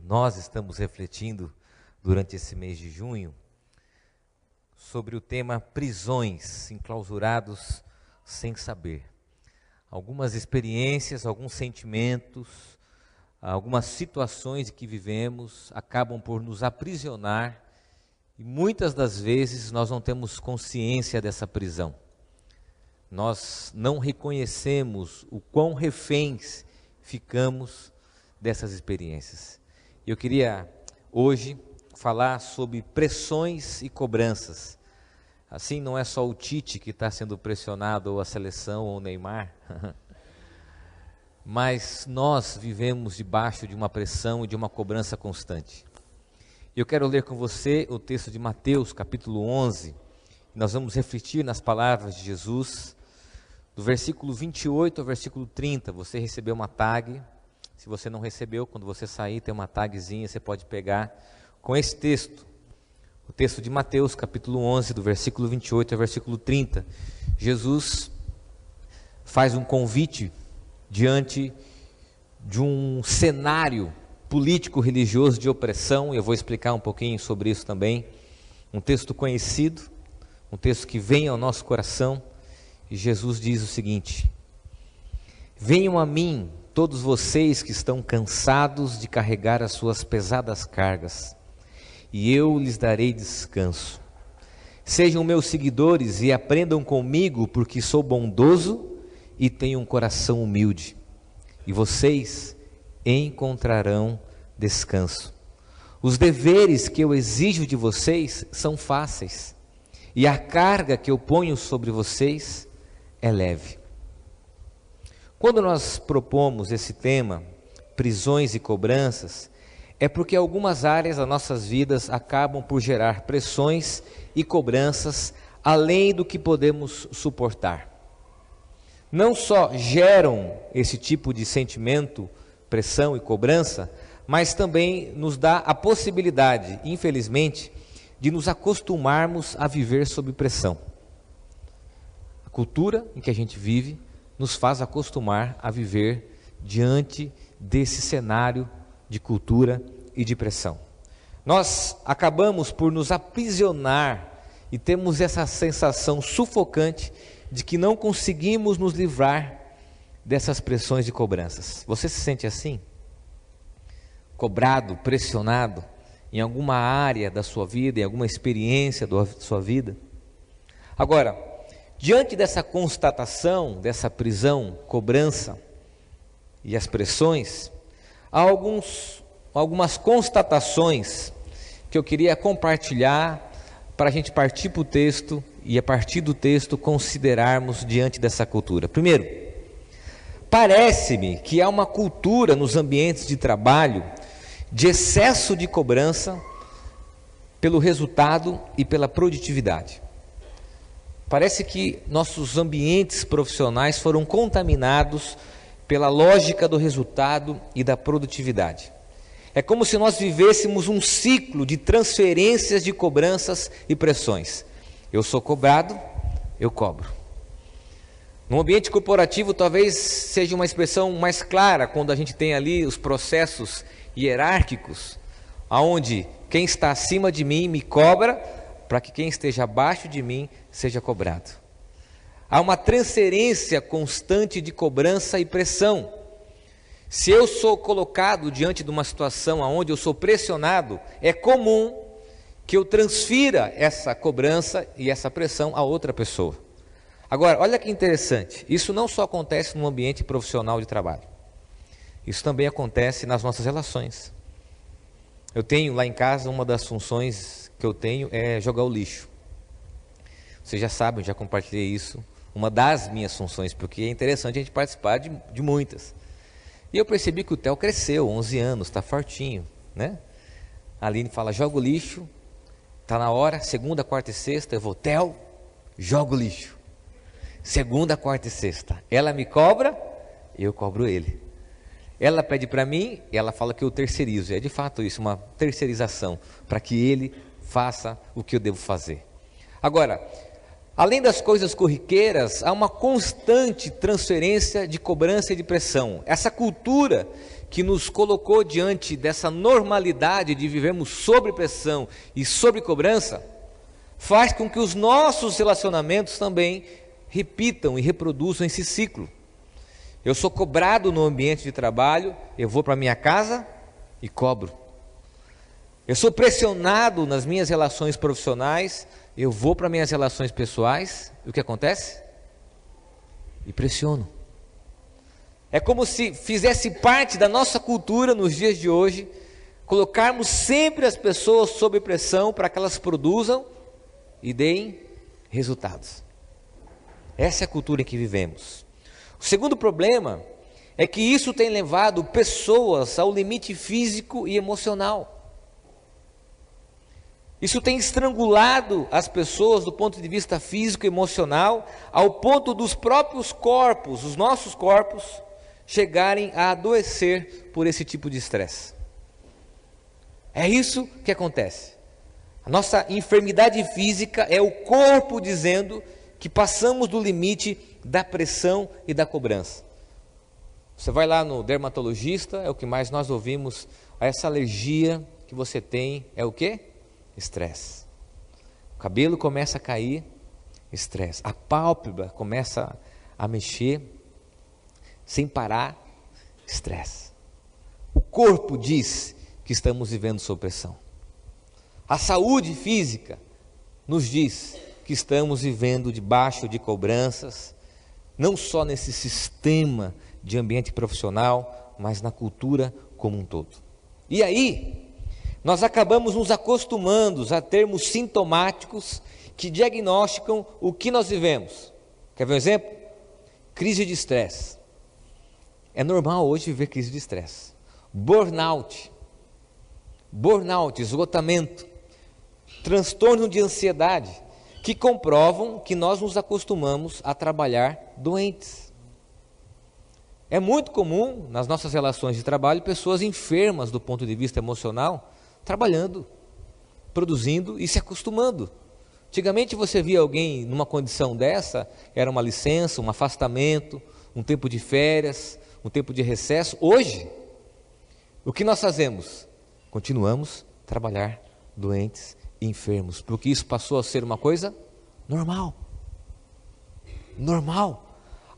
Nós estamos refletindo durante esse mês de junho sobre o tema prisões, enclausurados sem saber. Algumas experiências, alguns sentimentos, algumas situações que vivemos acabam por nos aprisionar e muitas das vezes nós não temos consciência dessa prisão. Nós não reconhecemos o quão reféns ficamos dessas experiências. Eu queria hoje falar sobre pressões e cobranças. Assim, não é só o Tite que está sendo pressionado, ou a seleção, ou o Neymar, mas nós vivemos debaixo de uma pressão e de uma cobrança constante. Eu quero ler com você o texto de Mateus, capítulo 11, nós vamos refletir nas palavras de Jesus, do versículo 28 ao versículo 30, você recebeu uma tag. Se você não recebeu, quando você sair, tem uma tagzinha, você pode pegar com esse texto. O texto de Mateus, capítulo 11, do versículo 28 ao versículo 30. Jesus faz um convite diante de um cenário político-religioso de opressão, e eu vou explicar um pouquinho sobre isso também. Um texto conhecido, um texto que vem ao nosso coração, e Jesus diz o seguinte: venham a mim, todos vocês que estão cansados de carregar as suas pesadas cargas, e eu lhes darei descanso. Sejam meus seguidores e aprendam comigo, porque sou bondoso e tenho um coração humilde, e vocês encontrarão descanso. Os deveres que eu exijo de vocês são fáceis, e a carga que eu ponho sobre vocês é leve. Quando nós propomos esse tema, prisões e cobranças, é porque algumas áreas das nossas vidas acabam por gerar pressões e cobranças além do que podemos suportar. Não só geram esse tipo de sentimento, pressão e cobrança, mas também nos dá a possibilidade, infelizmente, de nos acostumarmos a viver sob pressão. A cultura em que a gente vive nos faz acostumar a viver diante desse cenário de cultura e de pressão. Nós acabamos por nos aprisionar e temos essa sensação sufocante de que não conseguimos nos livrar dessas pressões e cobranças. Você se sente assim? Cobrado, pressionado em alguma área da sua vida, em alguma experiência da sua vida? Agora, diante dessa constatação, dessa prisão, cobrança e as pressões, há algumas constatações que eu queria compartilhar para a gente partir para o texto e a partir do texto considerarmos diante dessa cultura. Primeiro, parece-me que há uma cultura nos ambientes de trabalho de excesso de cobrança pelo resultado e pela produtividade. Parece que nossos ambientes profissionais foram contaminados pela lógica do resultado e da produtividade. É como se nós vivêssemos um ciclo de transferências de cobranças e pressões. Eu sou cobrado, eu cobro. No ambiente corporativo talvez seja uma expressão mais clara quando a gente tem ali os processos hierárquicos, onde quem está acima de mim me cobra, para que quem esteja abaixo de mim seja cobrado. Há uma transferência constante de cobrança e pressão. Se eu sou colocado diante de uma situação onde eu sou pressionado, é comum que eu transfira essa cobrança e essa pressão a outra pessoa. Agora, olha que interessante, isso não só acontece no ambiente profissional de trabalho, isso também acontece nas nossas relações. Eu tenho lá em casa, uma das funções que eu tenho é jogar o lixo. Vocês já sabem, eu já compartilhei isso, uma das minhas funções, porque é interessante a gente participar de muitas. E eu percebi que o Theo cresceu, 11 anos, está fortinho, né? A Aline fala, joga o lixo, está na hora, segunda, quarta e sexta, eu vou, Theo, joga o lixo. Segunda, quarta e sexta. Ela me cobra, eu cobro ele. Ela pede para mim, e ela fala que eu terceirizo. É de fato isso, uma terceirização, para que ele faça o que eu devo fazer. Agora, Além das coisas corriqueiras, há uma constante transferência de cobrança e de pressão. Essa cultura que nos colocou diante dessa normalidade de vivermos sob pressão e sob cobrança, faz com que os nossos relacionamentos também repitam e reproduzam esse ciclo. Eu sou cobrado no ambiente de trabalho, eu vou para minha casa e cobro. Eu sou pressionado nas minhas relações profissionais, eu vou para minhas relações pessoais, e o que acontece? E pressiono. É como se fizesse parte da nossa cultura nos dias de hoje, colocarmos sempre as pessoas sob pressão para que elas produzam e deem resultados. Essa é a cultura em que vivemos. O segundo problema é que isso tem levado pessoas ao limite físico e emocional. Isso tem estrangulado as pessoas do ponto de vista físico e emocional, ao ponto dos próprios corpos, os nossos corpos, chegarem a adoecer por esse tipo de estresse. É isso que acontece. A nossa enfermidade física é o corpo dizendo que passamos do limite da pressão e da cobrança. Você vai lá no dermatologista, é o que mais nós ouvimos, essa alergia que você tem é o quê? Estresse. O cabelo começa a cair, estresse. A pálpebra começa a mexer sem parar, estresse. O corpo diz que estamos vivendo sob pressão. A saúde física nos diz que estamos vivendo debaixo de cobranças, não só nesse sistema de ambiente profissional, mas na cultura como um todo. E aí, nós acabamos nos acostumando a termos sintomáticos que diagnosticam o que nós vivemos. Quer ver um exemplo? Crise de estresse. É normal hoje viver crise de estresse. Burnout, esgotamento, transtorno de ansiedade, que comprovam que nós nos acostumamos a trabalhar doentes. É muito comum nas nossas relações de trabalho pessoas enfermas do ponto de vista emocional, trabalhando, produzindo e se acostumando. Antigamente você via alguém numa condição dessa, era uma licença, um afastamento, um tempo de férias, um tempo de recesso. Hoje, o que nós fazemos? Continuamos a trabalhar doentes e enfermos, porque isso passou a ser uma coisa normal. Normal,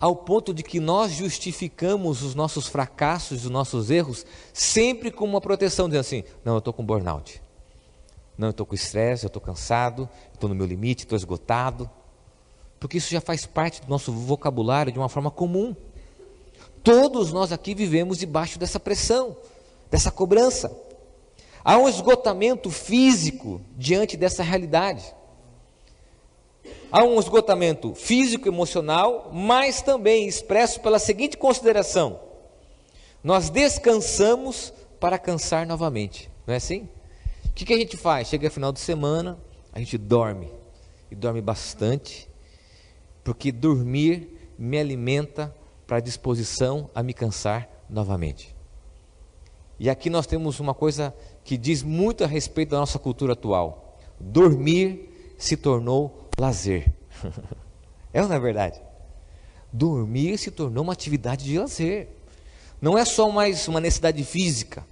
ao ponto de que nós justificamos os nossos fracassos, os nossos erros, sempre com uma proteção, dizendo assim, não, eu estou com burnout, não, eu estou com estresse, eu estou cansado, estou no meu limite, estou esgotado, porque isso já faz parte do nosso vocabulário de uma forma comum. Todos nós aqui vivemos debaixo dessa pressão, dessa cobrança. Há um esgotamento físico diante dessa realidade. Há um esgotamento físico e emocional, mas também expresso pela seguinte consideração: nós descansamos para cansar novamente, não é assim? O que a gente faz? Chega final de semana, a gente dorme, e dorme bastante, porque dormir me alimenta para a disposição a me cansar novamente. E aqui nós temos uma coisa que diz muito a respeito da nossa cultura atual: dormir se tornou lazer. É ou não é verdade? Dormir se tornou uma atividade de lazer. Não é só mais uma necessidade física,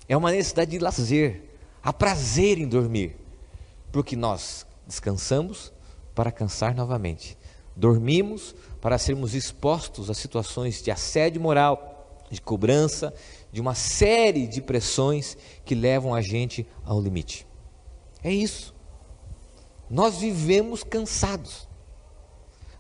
é uma necessidade de lazer. Há prazer em dormir, porque nós descansamos para cansar novamente. Dormimos para sermos expostos a situações de assédio moral, de cobrança, de uma série de pressões que levam a gente ao limite. É isso. Nós vivemos cansados.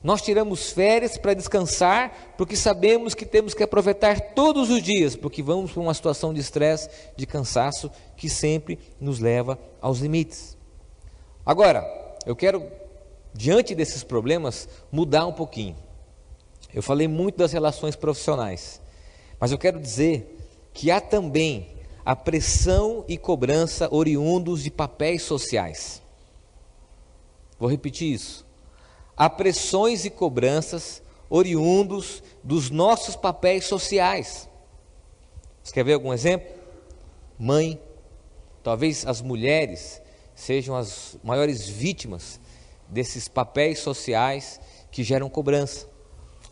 Nós tiramos férias para descansar, porque sabemos que temos que aproveitar todos os dias, porque vamos para uma situação de estresse, de cansaço, que sempre nos leva aos limites. Agora, eu quero, diante desses problemas, mudar um pouquinho. Eu falei muito das relações profissionais, mas eu quero dizer que há também a pressão e cobrança oriundos de papéis sociais. Vou repetir isso. Há pressões e cobranças oriundos dos nossos papéis sociais. Você quer ver algum exemplo? Mãe. Talvez as mulheres sejam as maiores vítimas desses papéis sociais que geram cobrança.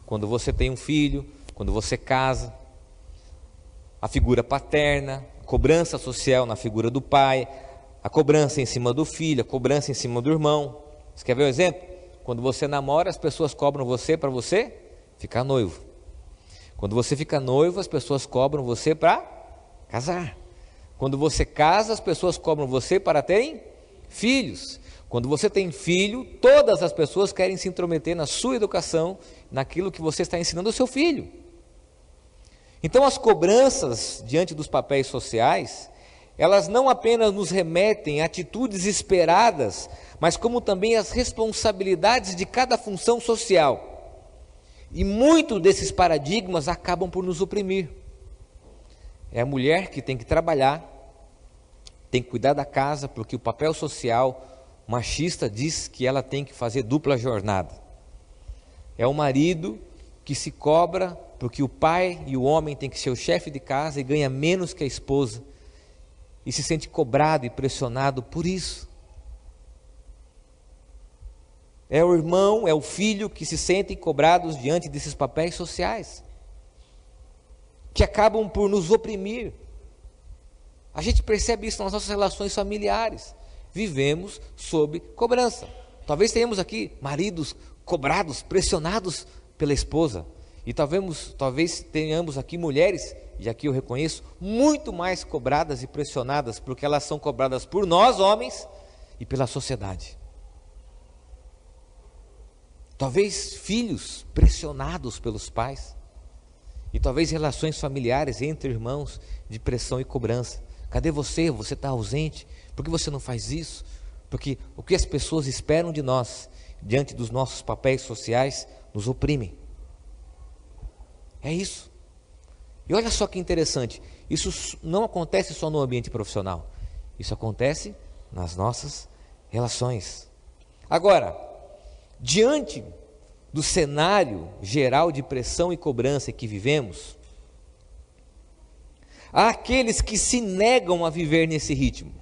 Quando você tem um filho, quando você casa, a figura paterna, a cobrança social na figura do pai, a cobrança em cima do filho, a cobrança em cima do irmão. Você quer ver um exemplo? Quando você namora, as pessoas cobram você para você ficar noivo. Quando você fica noivo, as pessoas cobram você para casar. Quando você casa, as pessoas cobram você para terem filhos. Quando você tem filho, todas as pessoas querem se intrometer na sua educação, naquilo que você está ensinando ao seu filho. Então as cobranças diante dos papéis sociais, elas não apenas nos remetem a atitudes esperadas, mas como também as responsabilidades de cada função social. E muitos desses paradigmas acabam por nos oprimir. É a mulher que tem que trabalhar, tem que cuidar da casa, porque o papel social machista diz que ela tem que fazer dupla jornada. É o marido que se cobra, porque o pai e o homem tem que ser o chefe de casa e ganha menos que a esposa, e se sente cobrado e pressionado por isso. É o irmão, é o filho que se sentem cobrados diante desses papéis sociais, que acabam por nos oprimir. A gente percebe isso nas nossas relações familiares. Vivemos sob cobrança. Talvez tenhamos aqui maridos cobrados, pressionados pela esposa. E talvez tenhamos aqui mulheres, e aqui eu reconheço, muito mais cobradas e pressionadas, porque elas são cobradas por nós, homens, e pela sociedade. Talvez filhos pressionados pelos pais, e talvez relações familiares entre irmãos de pressão e cobrança. Cadê você? Você está ausente? Por que você não faz isso? Porque o que as pessoas esperam de nós, diante dos nossos papéis sociais, nos oprimem. É isso. E olha só que interessante, isso não acontece só no ambiente profissional, isso acontece nas nossas relações. Agora, diante do cenário geral de pressão e cobrança que vivemos, há aqueles que se negam a viver nesse ritmo,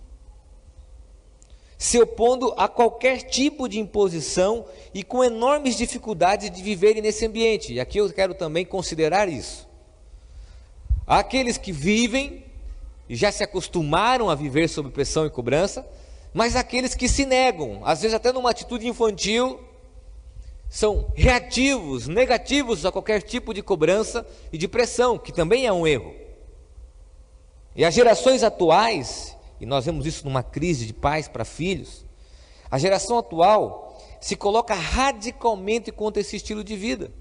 se opondo a qualquer tipo de imposição e com enormes dificuldades de viverem nesse ambiente. E aqui eu quero também considerar isso. Há aqueles que vivem e já se acostumaram a viver sob pressão e cobrança, mas há aqueles que se negam, às vezes até numa atitude infantil, são reativos, negativos a qualquer tipo de cobrança e de pressão, que também é um erro. E as gerações atuais, e nós vemos isso numa crise de pais para filhos, a geração atual se coloca radicalmente contra esse estilo de vida.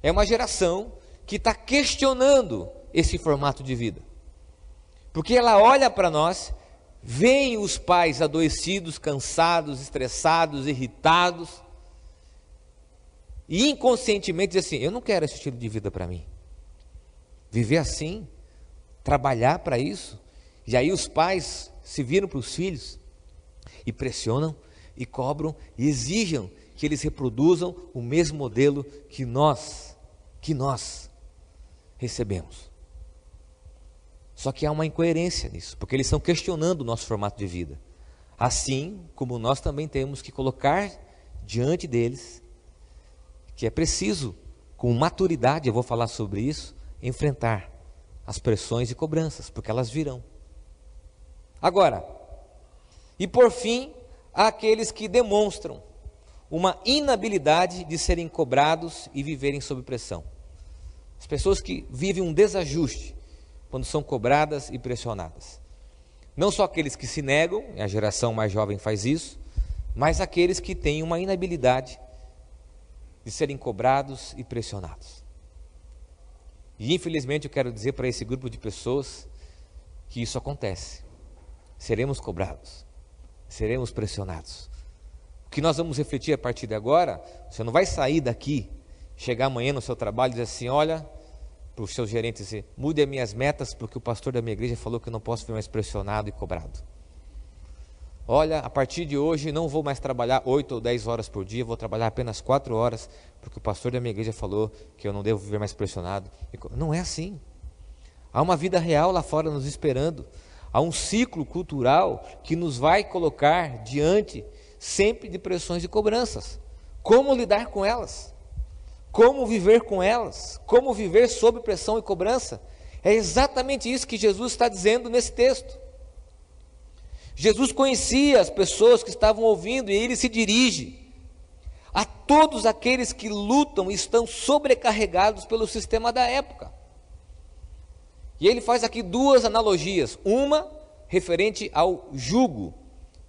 É uma geração que está questionando esse formato de vida, porque ela olha para nós, vê os pais adoecidos, cansados, estressados, irritados, e inconscientemente diz assim: eu não quero esse estilo de vida para mim, viver assim, trabalhar para isso. E aí os pais se viram para os filhos e pressionam, e cobram, e exigem que eles reproduzam o mesmo modelo que nós recebemos. Só que há uma incoerência nisso, porque eles estão questionando o nosso formato de vida, assim como nós também temos que colocar diante deles que é preciso, com maturidade, eu vou falar sobre isso, enfrentar as pressões e cobranças, porque elas virão. Agora, e por fim, há aqueles que demonstram uma inabilidade de serem cobrados e viverem sob pressão. As pessoas que vivem um desajuste quando são cobradas e pressionadas. Não só aqueles que se negam, a geração mais jovem faz isso, mas aqueles que têm uma inabilidade de serem cobrados e pressionados. E infelizmente eu quero dizer para esse grupo de pessoas que isso acontece. Seremos cobrados, seremos pressionados. O que nós vamos refletir a partir de agora, você não vai sair daqui, chegar amanhã no seu trabalho e dizer assim: olha, para os seus gerentes dizer, mude as minhas metas, porque o pastor da minha igreja falou que eu não posso ser mais pressionado e cobrado. Olha, a partir de hoje não vou mais trabalhar 8 ou 10 horas por dia, vou trabalhar apenas 4 horas, porque o pastor da minha igreja falou que eu não devo viver mais pressionado. Não é assim. Há uma vida real lá fora nos esperando. Há um ciclo cultural que nos vai colocar diante sempre de pressões e cobranças. Como lidar com elas? Como viver com elas? Como viver sob pressão e cobrança? É exatamente isso que Jesus está dizendo nesse texto. Jesus conhecia as pessoas que estavam ouvindo e ele se dirige a todos aqueles que lutam e estão sobrecarregados pelo sistema da época. E ele faz aqui duas analogias, uma referente ao jugo,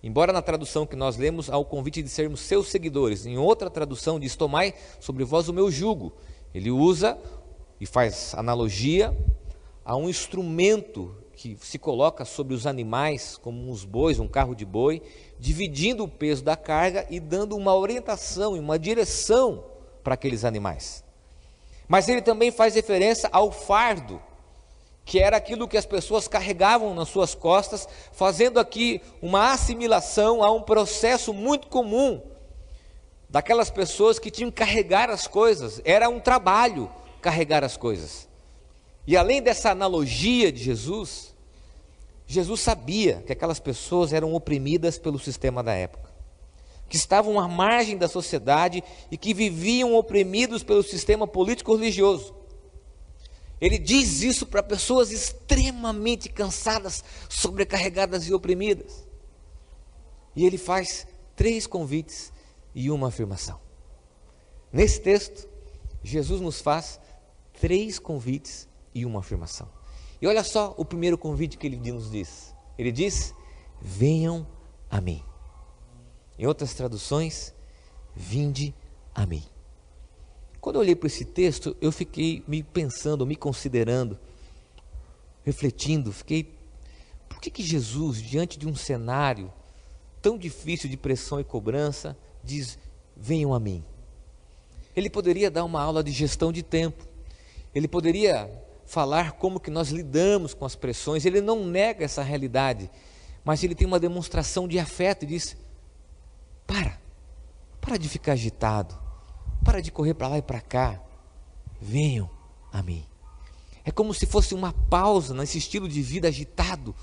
embora na tradução que nós lemos, ao convite de sermos seus seguidores. Em outra tradução diz, tomai sobre vós o meu jugo. Ele usa e faz analogia a um instrumento que se coloca sobre os animais, como uns bois, um carro de boi, dividindo o peso da carga e dando uma orientação e uma direção para aqueles animais. Mas ele também faz referência ao fardo, que era aquilo que as pessoas carregavam nas suas costas, fazendo aqui uma assimilação a um processo muito comum daquelas pessoas que tinham que carregar as coisas. Era um trabalho carregar as coisas. E além dessa analogia de Jesus, Jesus sabia que aquelas pessoas eram oprimidas pelo sistema da época, que estavam à margem da sociedade e que viviam oprimidos pelo sistema político-religioso. Ele diz isso para pessoas extremamente cansadas, sobrecarregadas e oprimidas. E ele faz 3 convites e uma afirmação. Nesse texto, Jesus nos faz 3 convites e uma afirmação. E olha só o primeiro convite que ele nos diz. Ele diz, venham a mim. Em outras traduções, vinde a mim. Quando eu olhei para esse texto, eu fiquei me pensando, me considerando, refletindo, por que Jesus, diante de um cenário tão difícil de pressão e cobrança, diz, venham a mim? Ele poderia dar uma aula de gestão de tempo, ele poderia falar como que nós lidamos com as pressões, ele não nega essa realidade, mas ele tem uma demonstração de afeto e diz, para de ficar agitado, para de correr para lá e para cá, venham a mim. É como se fosse uma pausa nesse estilo de vida agitado,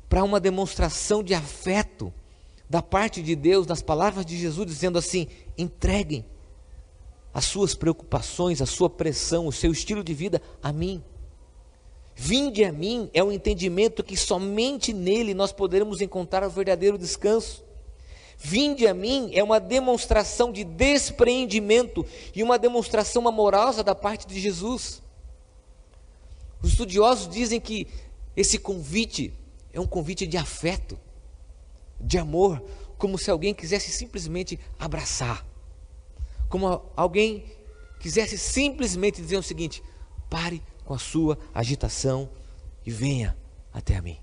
para uma demonstração de afeto da parte de Deus, nas palavras de Jesus, dizendo assim, entreguem as suas preocupações, a sua pressão, o seu estilo de vida a mim. Vinde a mim é um entendimento que somente nele nós poderemos encontrar o verdadeiro descanso. Vinde a mim é uma demonstração de despreendimento e uma demonstração amorosa da parte de Jesus. Os estudiosos dizem que esse convite é um convite de afeto, de amor, como se alguém quisesse simplesmente abraçar. Como alguém quisesse simplesmente dizer o seguinte, pare com a sua agitação e venha até a mim.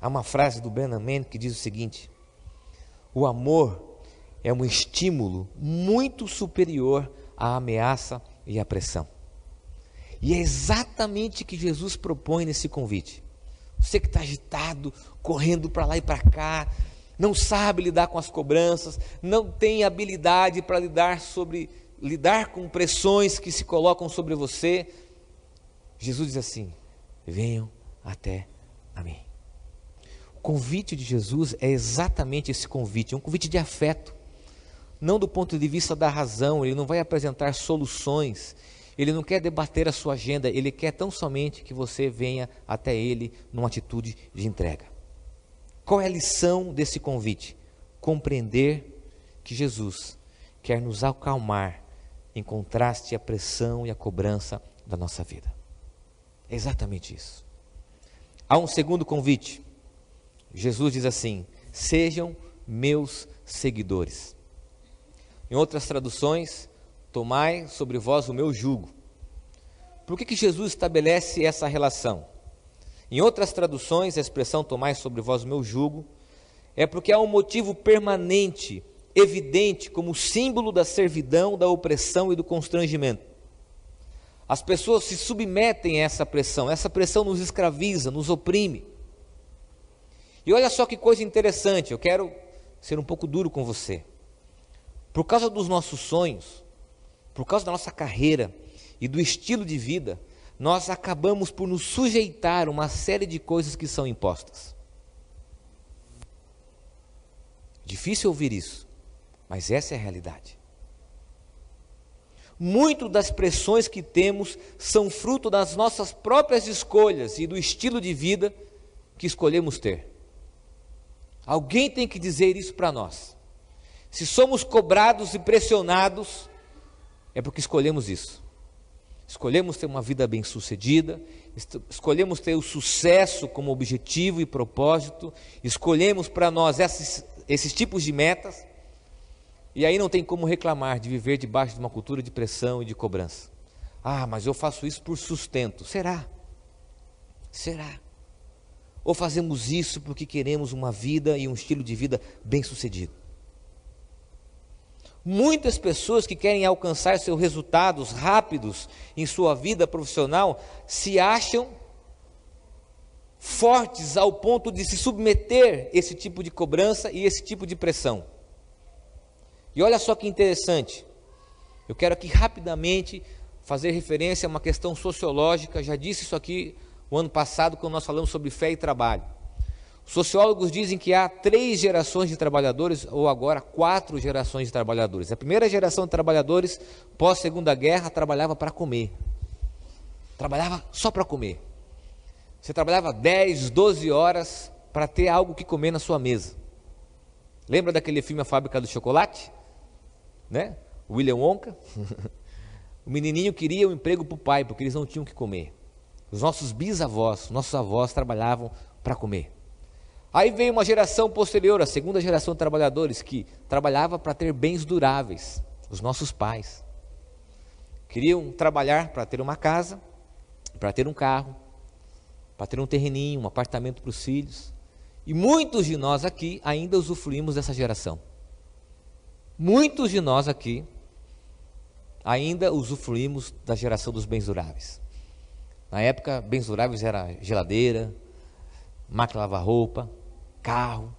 Há uma frase do Brennan Manning que diz o seguinte, o amor é um estímulo muito superior à ameaça e à pressão. E é exatamente o que Jesus propõe nesse convite. Você que está agitado, correndo para lá e para cá, não sabe lidar com as cobranças, não tem habilidade para lidar com pressões que se colocam sobre você. Jesus diz assim, venham até a mim. O convite de Jesus é exatamente esse convite, é um convite de afeto, não do ponto de vista da razão. Ele não vai apresentar soluções, ele não quer debater a sua agenda, ele quer tão somente que você venha até ele numa atitude de entrega. Qual é a lição desse convite? Compreender que Jesus quer nos acalmar em contraste à pressão e à cobrança da nossa vida. É exatamente isso. Há um segundo convite. Jesus diz assim, sejam meus seguidores. Em outras traduções, tomai sobre vós o meu jugo. Por que Jesus estabelece essa relação? Em outras traduções, a expressão tomai sobre vós o meu jugo, é porque há um motivo permanente, evidente, como símbolo da servidão, da opressão e do constrangimento. As pessoas se submetem a essa pressão nos escraviza, nos oprime. E olha só que coisa interessante, eu quero ser um pouco duro com você. Por causa dos nossos sonhos, por causa da nossa carreira e do estilo de vida, nós acabamos por nos sujeitar a uma série de coisas que são impostas. Difícil ouvir isso, mas essa é a realidade. Muito das pressões que temos são fruto das nossas próprias escolhas e do estilo de vida que escolhemos ter. Alguém tem que dizer isso para nós. Se somos cobrados e pressionados, é porque escolhemos isso. Escolhemos ter uma vida bem-sucedida, escolhemos ter o sucesso como objetivo e propósito, escolhemos para nós esses tipos de metas, e aí não tem como reclamar de viver debaixo de uma cultura de pressão e de cobrança. Ah, mas eu faço isso por sustento. Será? Será? Ou fazemos isso porque queremos uma vida e um estilo de vida bem-sucedido? Muitas pessoas que querem alcançar seus resultados rápidos em sua vida profissional se acham fortes ao ponto de se submeter a esse tipo de cobrança e esse tipo de pressão. E olha só que interessante, eu quero aqui rapidamente fazer referência a uma questão sociológica. Já disse isso aqui o ano passado quando nós falamos sobre fé e trabalho. Sociólogos dizem que há 3 gerações de trabalhadores, ou agora 4 gerações de trabalhadores. A primeira geração de trabalhadores, pós-segunda guerra, trabalhava para comer. Trabalhava só para comer. Você trabalhava 10, 12 horas para ter algo que comer na sua mesa. Lembra daquele filme A Fábrica do Chocolate? Né? William Wonka. O menininho queria um emprego para o pai, porque eles não tinham o que comer. Os nossos bisavós, nossos avós trabalhavam para comer. Aí veio uma geração posterior, a segunda geração de trabalhadores, que trabalhava para ter bens duráveis. Os nossos pais queriam trabalhar para ter uma casa, para ter um carro, para ter um terreninho, um apartamento para os filhos. E muitos de nós aqui ainda usufruímos dessa geração. Muitos de nós aqui ainda usufruímos da geração dos bens duráveis. Na época, bens duráveis era geladeira, máquina de lavar roupa, carro.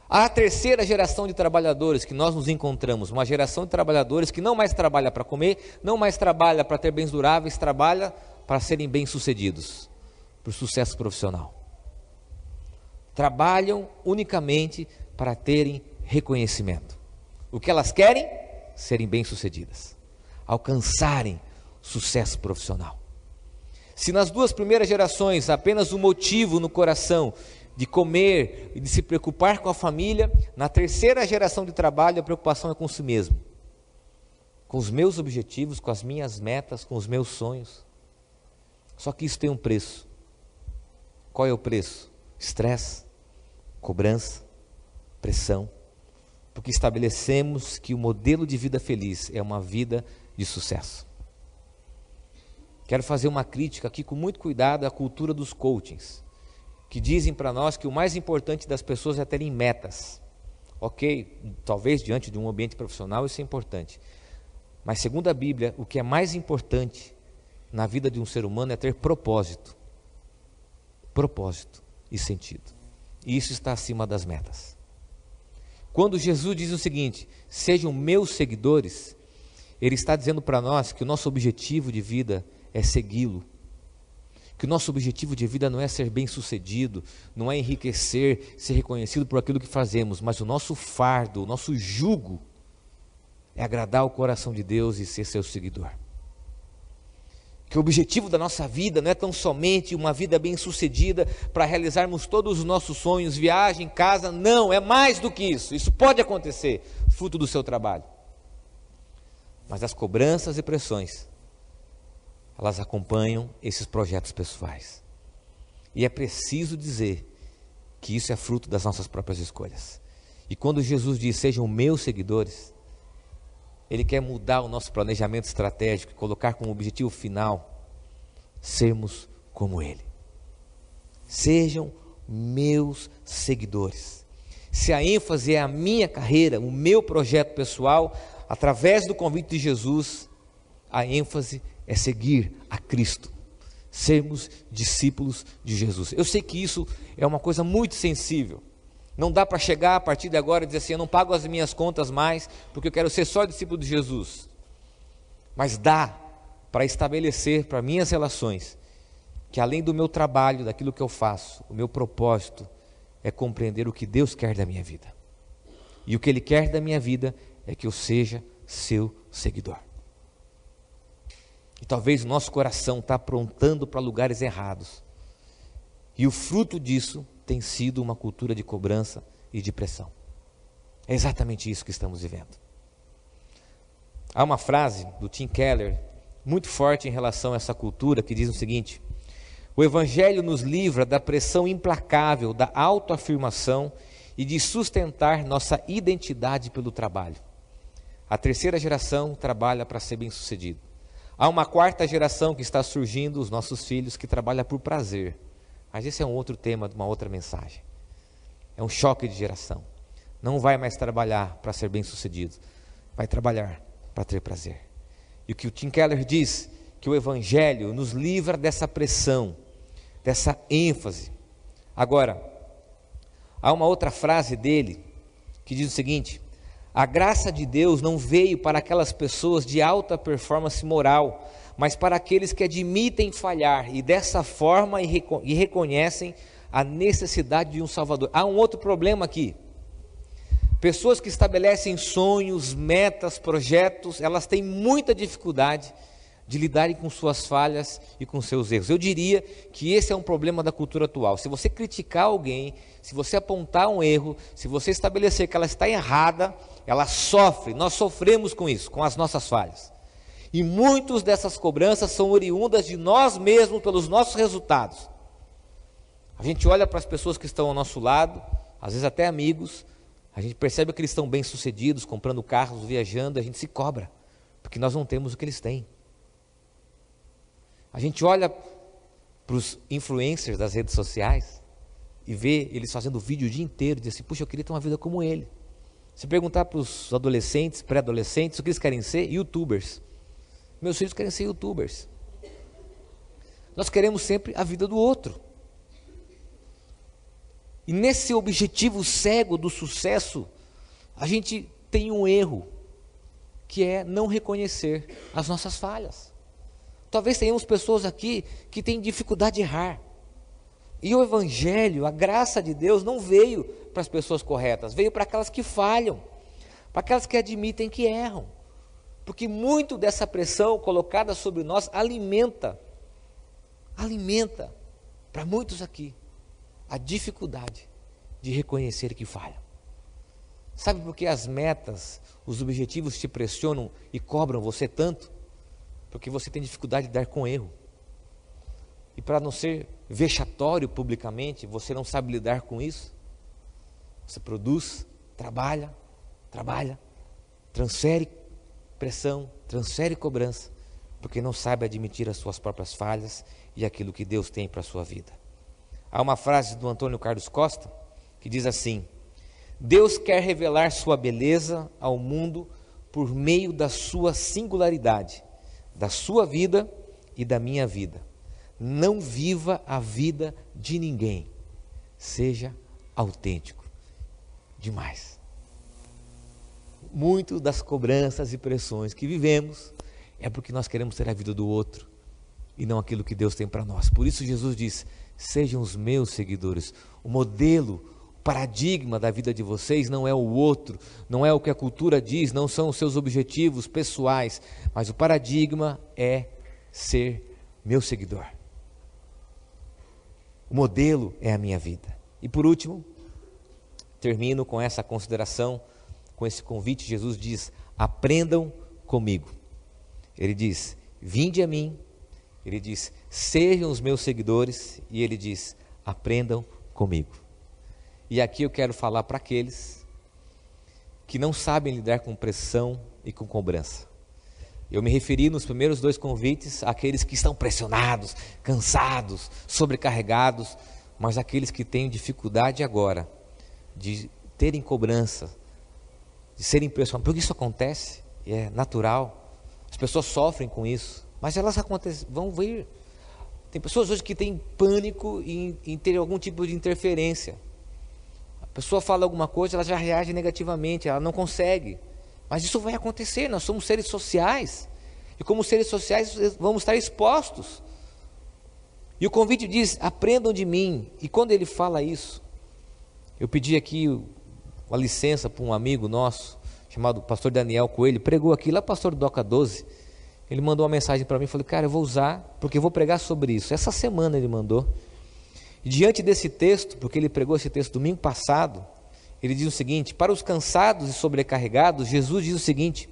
A terceira geração de trabalhadores que nós nos encontramos, uma geração de trabalhadores que não mais trabalha para comer, não mais trabalha para ter bens duráveis, trabalha para serem bem-sucedidos, para o sucesso profissional. Trabalham unicamente para terem reconhecimento. O que elas querem? Serem bem-sucedidas, alcançarem sucesso profissional. Se nas 2 primeiras gerações apenas o motivo no coração de comer e de se preocupar com a família, na terceira geração de trabalho a preocupação é com si mesmo, com os meus objetivos, com as minhas metas, com os meus sonhos. Só que isso tem um preço. Qual é o preço? Estresse, cobrança, pressão, porque estabelecemos que o modelo de vida feliz é uma vida de sucesso. Quero fazer uma crítica aqui com muito cuidado à cultura dos coachings, que dizem para nós que o mais importante das pessoas é terem metas. Ok, talvez diante de um ambiente profissional isso é importante, mas segundo a Bíblia, o que é mais importante na vida de um ser humano é ter propósito e sentido. E isso está acima das metas. Quando Jesus diz o seguinte: sejam meus seguidores, Ele está dizendo para nós que o nosso objetivo de vida é segui-lo, que o nosso objetivo de vida não é ser bem-sucedido, não é enriquecer, ser reconhecido por aquilo que fazemos, mas o nosso fardo, o nosso jugo é agradar o coração de Deus e ser seu seguidor. Que o objetivo da nossa vida não é tão somente uma vida bem-sucedida para realizarmos todos os nossos sonhos, viagem, casa, não, é mais do que isso. Isso pode acontecer, fruto do seu trabalho. Mas as cobranças e pressões, elas acompanham esses projetos pessoais. E é preciso dizer que isso é fruto das nossas próprias escolhas. E quando Jesus diz, sejam meus seguidores, Ele quer mudar o nosso planejamento estratégico e colocar como objetivo final, sermos como Ele. Sejam meus seguidores. Se a ênfase é a minha carreira, o meu projeto pessoal, através do convite de Jesus, a ênfase é seguir a Cristo, sermos discípulos de Jesus. Eu sei que isso é uma coisa muito sensível. Não dá para chegar a partir de agora e dizer assim, eu não pago as minhas contas mais, porque eu quero ser só discípulo de Jesus. Mas dá para estabelecer para minhas relações, que além do meu trabalho, daquilo que eu faço, o meu propósito é compreender o que Deus quer da minha vida. E o que Ele quer da minha vida é que eu seja seu seguidor. E talvez o nosso coração está aprontando para lugares errados. E o fruto disso tem sido uma cultura de cobrança e de pressão. É exatamente isso que estamos vivendo. Há uma frase do Tim Keller muito forte em relação a essa cultura que diz o seguinte: o Evangelho nos livra da pressão implacável da autoafirmação e de sustentar nossa identidade pelo trabalho. A terceira geração trabalha para ser bem-sucedido. Há uma quarta geração que está surgindo, os nossos filhos, que trabalha por prazer. Mas esse é um outro tema de uma outra mensagem. É um choque de geração. Não vai mais trabalhar para ser bem-sucedido, vai trabalhar para ter prazer. E o que o Tim Keller diz, que o Evangelho nos livra dessa pressão, dessa ênfase. Agora, há uma outra frase dele, que diz o seguinte: a graça de Deus não veio para aquelas pessoas de alta performance moral, mas para aqueles que admitem falhar e dessa forma e reconhecem a necessidade de um Salvador. Há um outro problema aqui. Pessoas que estabelecem sonhos, metas, projetos, elas têm muita dificuldade de lidarem com suas falhas e com seus erros. Eu diria que esse é um problema da cultura atual. Se você criticar alguém, se você apontar um erro, se você estabelecer que ela está errada, ela sofre, nós sofremos com isso, com as nossas falhas. E muitas dessas cobranças são oriundas de nós mesmos, pelos nossos resultados. A gente olha para as pessoas que estão ao nosso lado, às vezes até amigos, a gente percebe que eles estão bem-sucedidos, comprando carros, viajando, a gente se cobra, porque nós não temos o que eles têm. A gente olha para os influencers das redes sociais e vê eles fazendo vídeo o dia inteiro e diz assim: puxa, eu queria ter uma vida como ele. Se perguntar para os adolescentes, pré-adolescentes, o que eles querem ser? YouTubers. Meus filhos querem ser YouTubers. Nós queremos sempre a vida do outro. E nesse objetivo cego do sucesso, a gente tem um erro, que é não reconhecer as nossas falhas. Talvez tenhamos pessoas aqui que têm dificuldade de errar. E o Evangelho, a graça de Deus, não veio para as pessoas corretas, veio para aquelas que falham, para aquelas que admitem que erram. Porque muito dessa pressão colocada sobre nós alimenta para muitos aqui a dificuldade de reconhecer que falham. Sabe por que as metas, os objetivos te pressionam e cobram você tanto? Porque você tem dificuldade de lidar com erro. E para não ser vexatório publicamente, você não sabe lidar com isso. Você produz, trabalha, transfere pressão, transfere cobrança, porque não sabe admitir as suas próprias falhas e aquilo que Deus tem para a sua vida. Há uma frase do Antônio Carlos Costa que diz assim: Deus quer revelar sua beleza ao mundo por meio da sua singularidade, da sua vida e da minha vida. Não viva a vida de ninguém, seja autêntico. Demais. Muito das cobranças e pressões que vivemos é porque nós queremos ter a vida do outro e não aquilo que Deus tem para nós. Por isso Jesus diz: sejam os meus seguidores. O modelo, o paradigma da vida de vocês não é o outro, não é o que a cultura diz, não são os seus objetivos pessoais, mas o paradigma é ser meu seguidor. O modelo é a minha vida. E por último, termino com essa consideração, com esse convite. Jesus diz: aprendam comigo. Ele diz: vinde a mim. Ele diz: sejam os meus seguidores. E ele diz: aprendam comigo. E aqui eu quero falar para aqueles que não sabem lidar com pressão e com cobrança. Eu me referi nos primeiros dois convites àqueles que estão pressionados, cansados, sobrecarregados, mas aqueles que têm dificuldade agora de terem cobrança, de serem pressionados, porque isso acontece, é natural, as pessoas sofrem com isso, mas elas vão vir. Tem pessoas hoje que têm pânico em ter algum tipo de interferência. A pessoa fala alguma coisa, ela já reage negativamente, ela não consegue. Mas isso vai acontecer, nós somos seres sociais. E como seres sociais vamos estar expostos. E o convite diz: aprendam de mim. E quando ele fala isso, Eu pedi aqui uma licença para um amigo nosso, chamado pastor Daniel Coelho, pregou aqui, lá pastor Doca 12, ele mandou uma mensagem para mim, falei, cara, eu vou usar, porque eu vou pregar sobre isso. Essa semana ele mandou, e diante desse texto, porque ele pregou esse texto domingo passado, ele diz o seguinte: para os cansados e sobrecarregados, Jesus diz o seguinte: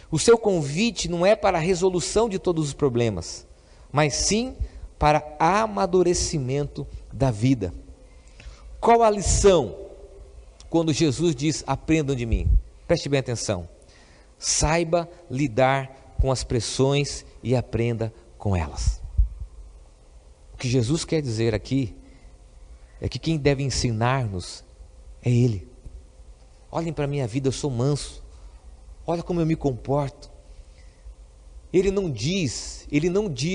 o seu convite não é para a resolução de todos os problemas, mas sim para amadurecimento da vida. Qual a lição quando Jesus diz, aprendam de mim? Preste bem atenção. Saiba lidar com as pressões e aprenda com elas. O que Jesus quer dizer aqui é que quem deve ensinar-nos é Ele. Olhem para a minha vida, eu sou manso. Olha como eu me comporto. Ele não diz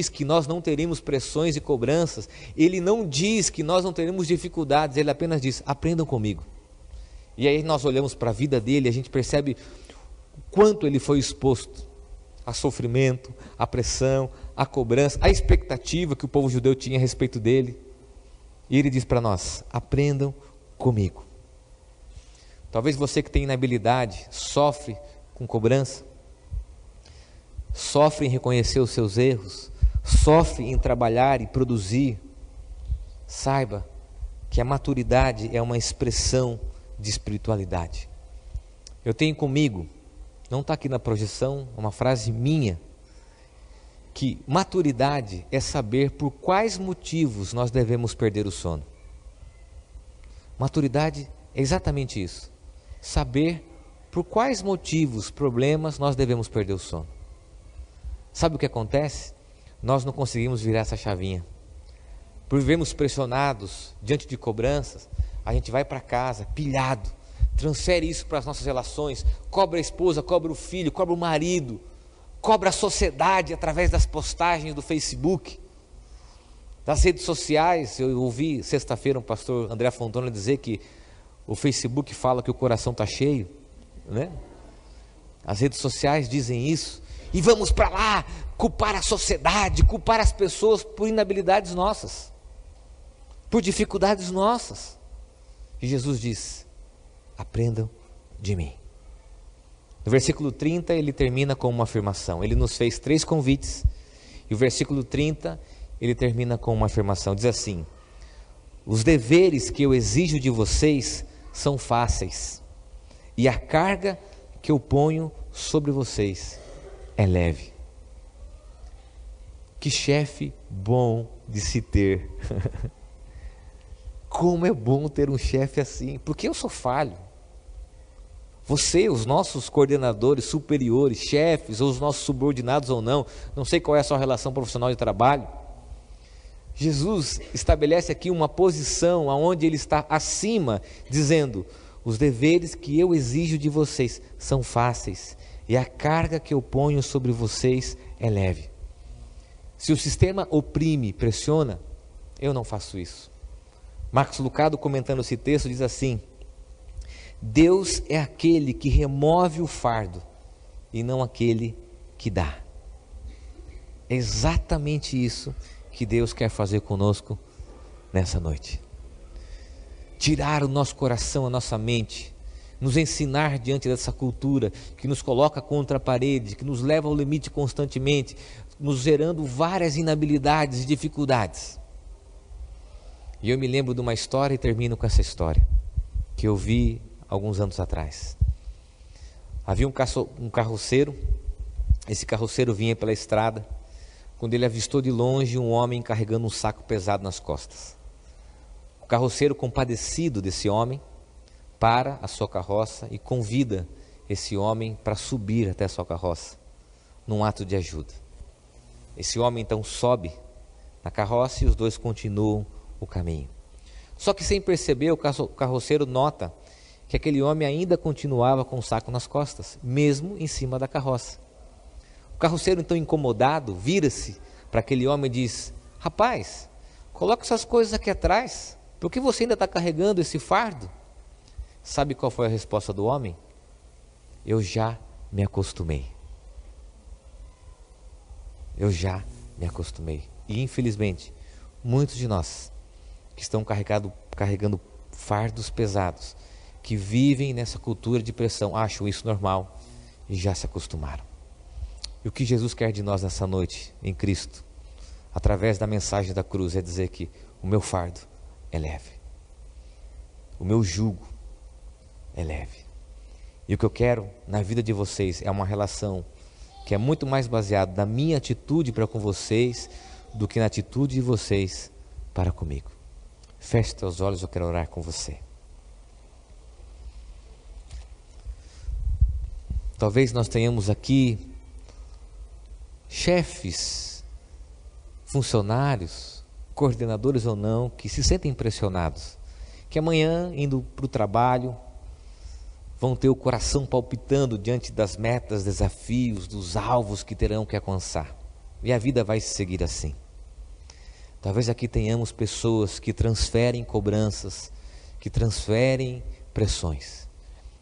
que nós não teremos pressões e cobranças. Ele não diz que nós não teremos dificuldades. Ele apenas diz, aprendam comigo. E aí nós olhamos para a vida dele, a gente percebe o quanto ele foi exposto a sofrimento, a pressão, a cobrança, a expectativa que o povo judeu tinha a respeito dele. E ele diz para nós, aprendam comigo. Talvez você que tem inabilidade, sofre com cobrança, sofre em reconhecer os seus erros, sofre em trabalhar e produzir. Saiba que a maturidade é uma expressão de espiritualidade. Eu tenho comigo, não está aqui na projeção, uma frase minha, que maturidade é saber por quais motivos nós devemos perder o sono. Maturidade é exatamente isso. Saber por quais motivos, problemas nós devemos perder o sono. Sabe o que acontece? Nós não conseguimos virar essa chavinha. Por vivermos pressionados diante de cobranças, a gente vai para casa pilhado, transfere isso para as nossas relações, cobra a esposa, cobra o filho, cobra o marido, cobra a sociedade através das postagens do Facebook, das redes sociais. Eu ouvi sexta-feira o pastor André Fontana dizer que o Facebook fala que o coração está cheio, né? As redes sociais dizem isso, e vamos para lá culpar a sociedade, culpar as pessoas por inabilidades nossas, por dificuldades nossas. E Jesus diz, aprendam de mim. No versículo 30 ele termina com uma afirmação. Ele nos fez 3 convites, e o versículo 30 ele termina com uma afirmação, diz assim: os deveres que eu exijo de vocês são fáceis, e a carga que eu ponho sobre vocês é leve. Que chefe bom de se ter. Como é bom ter um chefe assim, porque eu sou falho. Você, os nossos coordenadores, superiores, chefes, ou os nossos subordinados ou não sei qual é a sua relação profissional de trabalho. Jesus estabelece aqui uma posição onde ele está acima, dizendo, os deveres que eu exijo de vocês são fáceis, e a carga que eu ponho sobre vocês é leve. Se o sistema oprime, pressiona, eu não faço isso. Marcos Lucado, comentando esse texto, diz assim: Deus é aquele que remove o fardo e não aquele que dá. É exatamente isso que Deus quer fazer conosco nessa noite. Tirar o nosso coração, a nossa mente, nos ensinar diante dessa cultura que nos coloca contra a parede, que nos leva ao limite constantemente, nos gerando várias inabilidades e dificuldades. E eu me lembro de uma história e termino com essa história, que eu vi alguns anos atrás. Havia um carroceiro, esse carroceiro vinha pela estrada, quando ele avistou de longe um homem carregando um saco pesado nas costas. O carroceiro, compadecido desse homem, para a sua carroça e convida esse homem para subir até a sua carroça, num ato de ajuda. Esse homem então sobe na carroça e os dois continuam o caminho. Só que sem perceber, o carroceiro nota que aquele homem ainda continuava com o saco nas costas, mesmo em cima da carroça. O carroceiro então, incomodado, vira-se para aquele homem e diz: rapaz, coloca essas coisas aqui atrás, por que você ainda está carregando esse fardo? Sabe qual foi a resposta do homem? Eu já me acostumei. Eu já me acostumei. E infelizmente, muitos de nós que estão carregando fardos pesados, que vivem nessa cultura de pressão, acham isso normal e já se acostumaram. E o que Jesus quer de nós nessa noite, em Cristo, através da mensagem da cruz, é dizer que o meu fardo é leve, o meu jugo é leve. E o que eu quero na vida de vocês é uma relação que é muito mais baseada na minha atitude para com vocês do que na atitude de vocês para comigo. Feche teus olhos, eu quero orar com você. Talvez nós tenhamos aqui chefes, funcionários, coordenadores ou não, que se sentem pressionados, que amanhã, indo para o trabalho, vão ter o coração palpitando diante das metas, desafios, dos alvos que terão que alcançar. E a vida vai seguir assim. Talvez aqui tenhamos pessoas que transferem cobranças, que transferem pressões,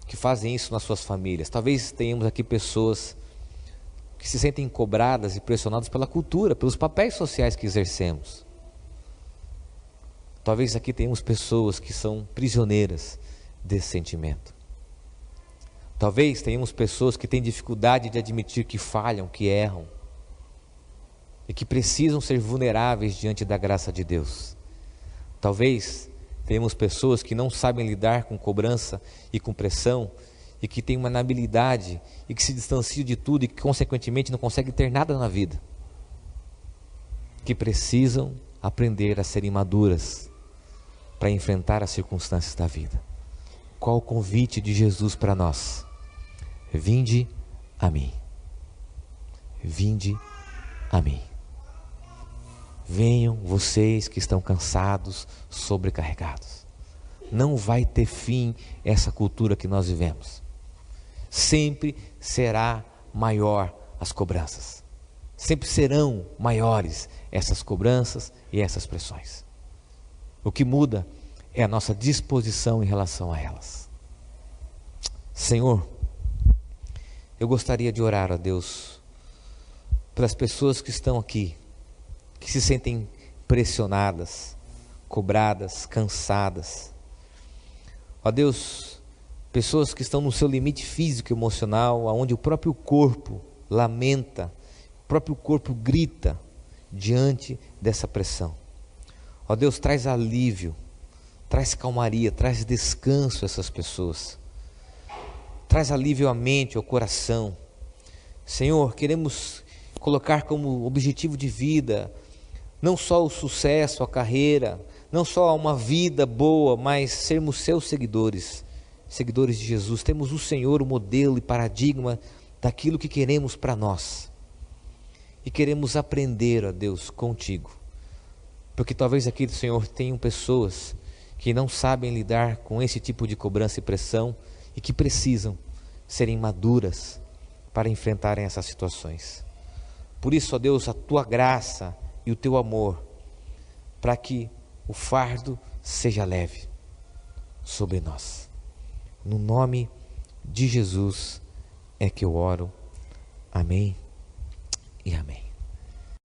que fazem isso nas suas famílias. Talvez tenhamos aqui pessoas que se sentem cobradas e pressionadas pela cultura, pelos papéis sociais que exercemos. Talvez aqui tenhamos pessoas que são prisioneiras desse sentimento. Talvez tenhamos pessoas que têm dificuldade de admitir que falham, que erram, e que precisam ser vulneráveis diante da graça de Deus. Talvez tenhamos pessoas que não sabem lidar com cobrança e com pressão, e que têm uma inabilidade, e que se distanciam de tudo, e que consequentemente não conseguem ter nada na vida, que precisam aprender a serem maduras, para enfrentar as circunstâncias da vida. Qual o convite de Jesus para nós? Vinde a mim. Vinde a mim. Venham vocês que estão cansados, sobrecarregados. Não vai ter fim essa cultura que nós vivemos. Sempre será maior as cobranças. Sempre serão maiores essas cobranças e essas pressões. O que muda é a nossa disposição em relação a elas. Senhor, eu gostaria de orar a Deus pelas pessoas que estão aqui, que se sentem pressionadas, cobradas, cansadas. Ó Deus, pessoas que estão no seu limite físico e emocional, onde o próprio corpo lamenta, o próprio corpo grita diante dessa pressão. Ó Deus, traz alívio, traz calmaria, traz descanso a essas pessoas. Traz alívio à mente, ao coração. Senhor, queremos colocar como objetivo de vida, não só o sucesso, a carreira, não só uma vida boa, mas sermos seus seguidores, seguidores de Jesus. Temos o Senhor, o modelo e paradigma daquilo que queremos para nós. E queremos aprender, ó Deus, contigo. Porque talvez aqui, Senhor, tenham pessoas que não sabem lidar com esse tipo de cobrança e pressão e que precisam serem maduras para enfrentarem essas situações. Por isso, ó Deus, a tua graça e o teu amor, para que o fardo seja leve sobre nós. No nome de Jesus é que eu oro. Amém e amém.